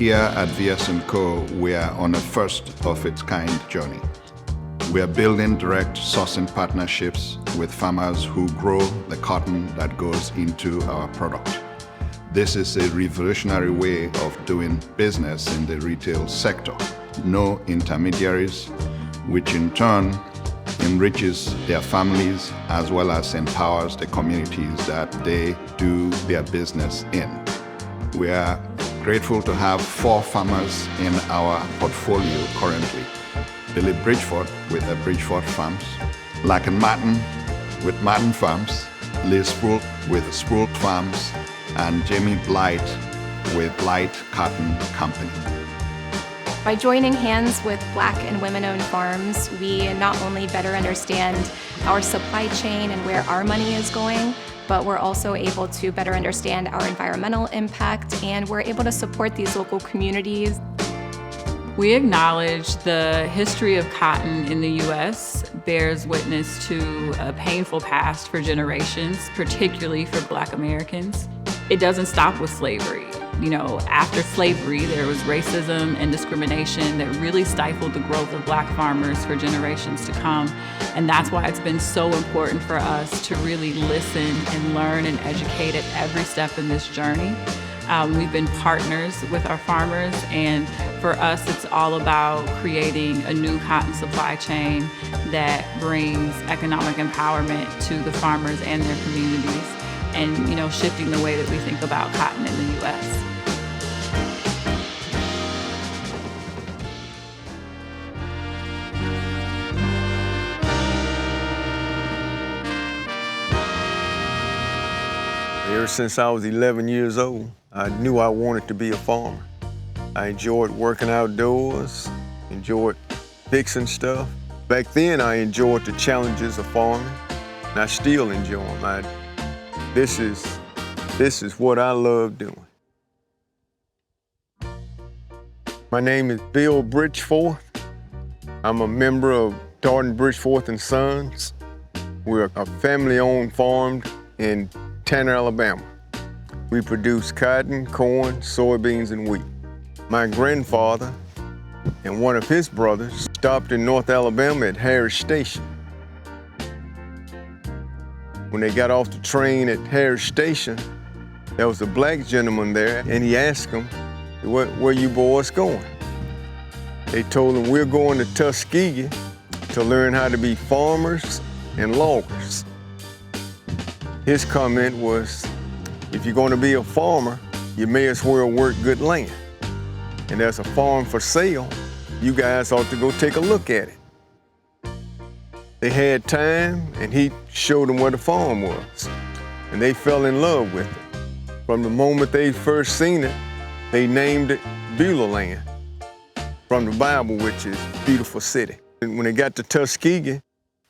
Here at VS&Co, we are on a first-of-its-kind journey. We are building direct sourcing partnerships with farmers who grow the cotton that goes into our product. This is a revolutionary way of doing business in the retail sector. No intermediaries, which in turn enriches their families as well as empowers the communities that they do their business in. We are grateful to have 4 farmers in our portfolio currently. Billy Bridgeford with the Bridgeford Farms, Lacken Martin with Martin Farms, Liz Sproult with Sproult Farms, and Jamie Blight with Blight Cotton Company. By joining hands with Black and women-owned farms, we not only better understand our supply chain and where our money is going, but we're also able to better understand our environmental impact, and we're able to support these local communities. We acknowledge the history of cotton in the U.S. bears witness to a painful past for generations, particularly for Black Americans. It doesn't stop with slavery. You know, after slavery, there was racism and discrimination that really stifled the growth of Black farmers for generations to come. And that's why it's been so important for us to really listen and learn and educate at every step in this journey. We've been partners with our farmers, and for us, it's all about creating a new cotton supply chain that brings economic empowerment to the farmers and their communities, and shifting the way that we think about cotton in the U.S. Ever since I was 11 years old, I knew I wanted to be a farmer. I enjoyed working outdoors, enjoyed fixing stuff. Back then, I enjoyed the challenges of farming, and I still enjoy them. This is what I love doing. My name is Bill Bridgeforth. I'm a member of Darden Bridgeforth and Sons. We're a family-owned farm in Tanner, Alabama. We produce cotton, corn, soybeans, and wheat. My grandfather and one of his brothers stopped in North Alabama at Harris Station. When they got off the train at Harris Station, there was a Black gentleman there, and he asked them, where you boys going? They told him, we're going to Tuskegee to learn how to be farmers and loggers. His comment was, if you're going to be a farmer, you may as well work good land. And there's a farm for sale. You guys ought to go take a look at it. They had time, and he showed them where the farm was. And they fell in love with it. From the moment they first seen it, they named it Beulah Land, from the Bible, which is beautiful city. And when they got to Tuskegee,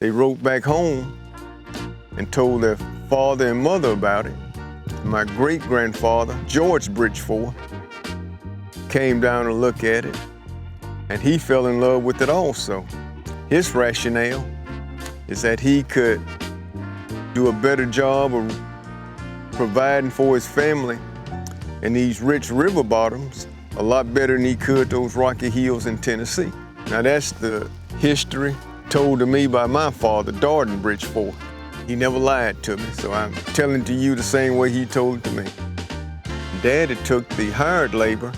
they wrote back home and told their father and mother about it. My great-grandfather, George Bridgeforth, came down to look at it, and he fell in love with it also. His rationale is that he could do a better job of providing for his family in these rich river bottoms a lot better than he could those rocky hills in Tennessee. Now that's the history told to me by my father, Darden Bridgeforth. He never lied to me, so I'm telling to you the same way he told it to me. Daddy took the hired labor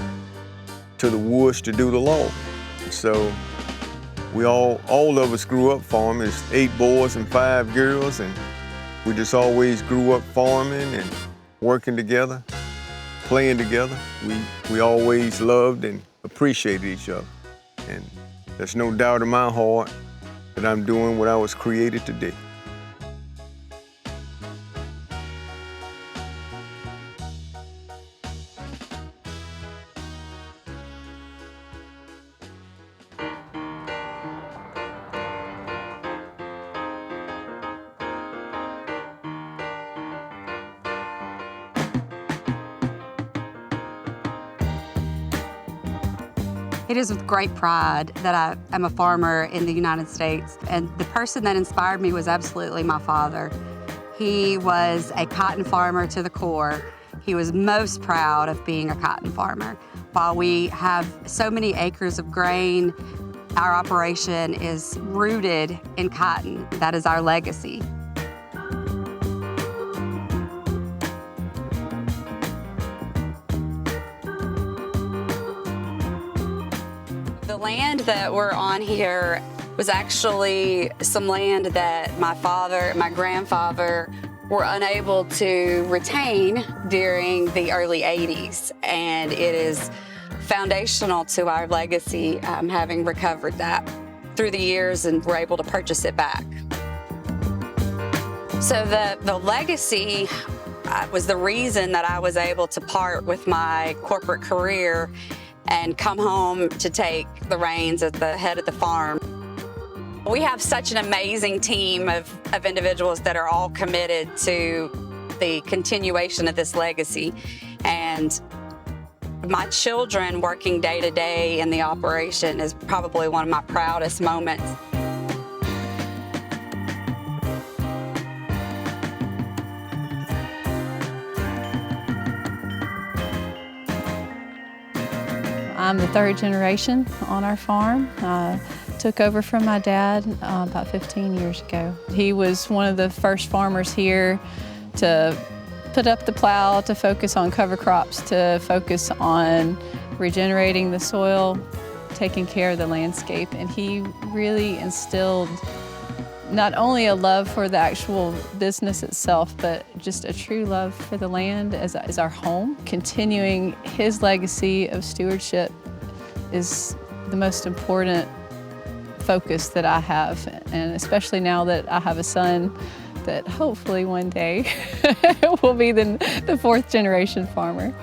to the woods to do the log. So we all of us grew up farming. It's 8 boys and 5 girls, and we just always grew up farming and working together, playing together. We always loved and appreciated each other. And there's no doubt in my heart that I'm doing what I was created to do. It is with great pride that I am a farmer in the United States, and the person that inspired me was absolutely my father. He was a cotton farmer to the core. He was most proud of being a cotton farmer. While we have so many acres of grain, our operation is rooted in cotton. That is our legacy. The land that we're on here was actually some land that my father and my grandfather were unable to retain during the early 80s, and it is foundational to our legacy, having recovered that through the years, and we're able to purchase it back. So the legacy was the reason that I was able to part with my corporate career and come home to take the reins at the head of the farm. We have such an amazing team of individuals that are all committed to the continuation of this legacy. And my children working day to day in the operation is probably one of my proudest moments. I'm the third generation on our farm. Took over from my dad about 15 years ago. He was one of the first farmers here to put up the plow, to focus on cover crops, to focus on regenerating the soil, taking care of the landscape. And he really instilled not only a love for the actual business itself, but just a true love for the land as our home. Continuing his legacy of stewardship is the most important focus that I have, and especially now that I have a son that hopefully one day will be the fourth generation farmer.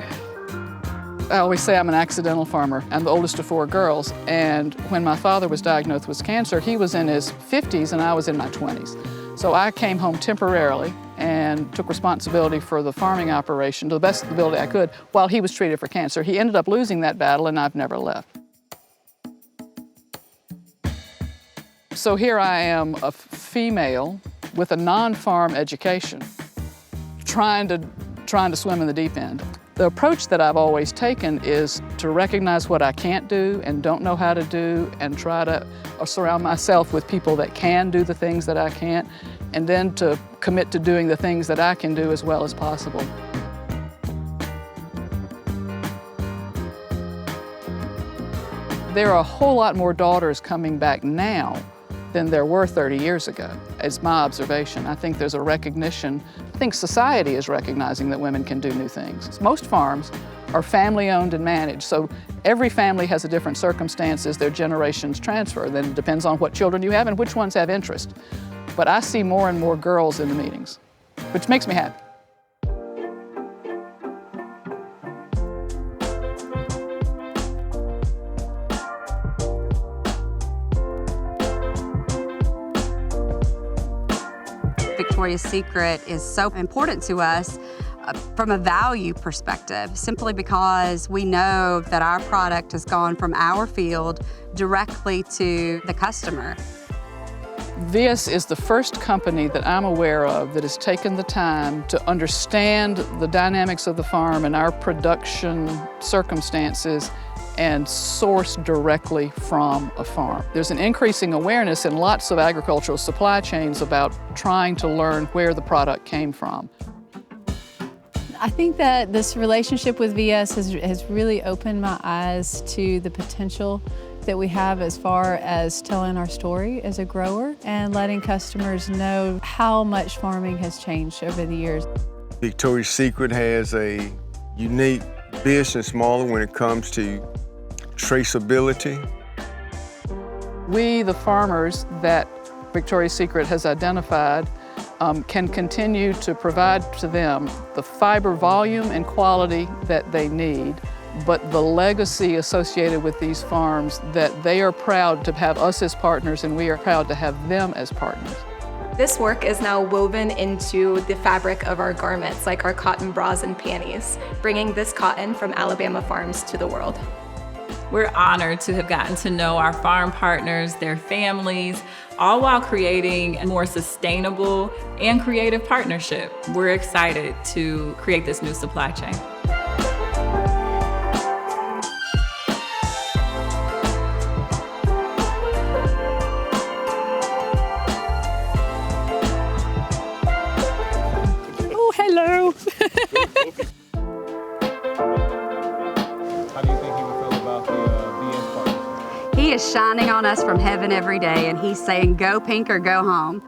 I always say I'm an accidental farmer. I'm the oldest of 4 girls, and when my father was diagnosed with cancer, he was in his 50s and I was in my 20s. So I came home temporarily and took responsibility for the farming operation to the best of the ability I could while he was treated for cancer. He ended up losing that battle, and I've never left. So here I am, a female with a non-farm education, trying to swim in the deep end. The approach that I've always taken is to recognize what I can't do and don't know how to do, and try to surround myself with people that can do the things that I can't, and then to commit to doing the things that I can do as well as possible. There are a whole lot more daughters coming back now than there were 30 years ago, is my observation. I think there's a recognition, I think society is recognizing that women can do new things. Most farms are family-owned and managed, so every family has a different circumstances, their generations transfer. Then it depends on what children you have and which ones have interest. But I see more and more girls in the meetings, which makes me happy. Victoria's Secret is so important to us from a value perspective, simply because we know that our product has gone from our field directly to the customer. This is the first company that I'm aware of that has taken the time to understand the dynamics of the farm and our production circumstances and source directly from a farm. There's an increasing awareness in lots of agricultural supply chains about trying to learn where the product came from. I think that this relationship with VS has really opened my eyes to the potential that we have as far as telling our story as a grower and letting customers know how much farming has changed over the years. Victoria's Secret has a unique business model when it comes to traceability. We, the farmers that Victoria's Secret has identified, can continue to provide to them the fiber volume and quality that they need, but the legacy associated with these farms that they are proud to have us as partners, and we are proud to have them as partners. This work is now woven into the fabric of our garments, like our cotton bras and panties, bringing this cotton from Alabama farms to the world. We're honored to have gotten to know our farm partners, their families, all while creating a more sustainable and creative partnership. We're excited to create this new supply chain. He is shining on us from heaven every day, and he's saying, go pink or go home.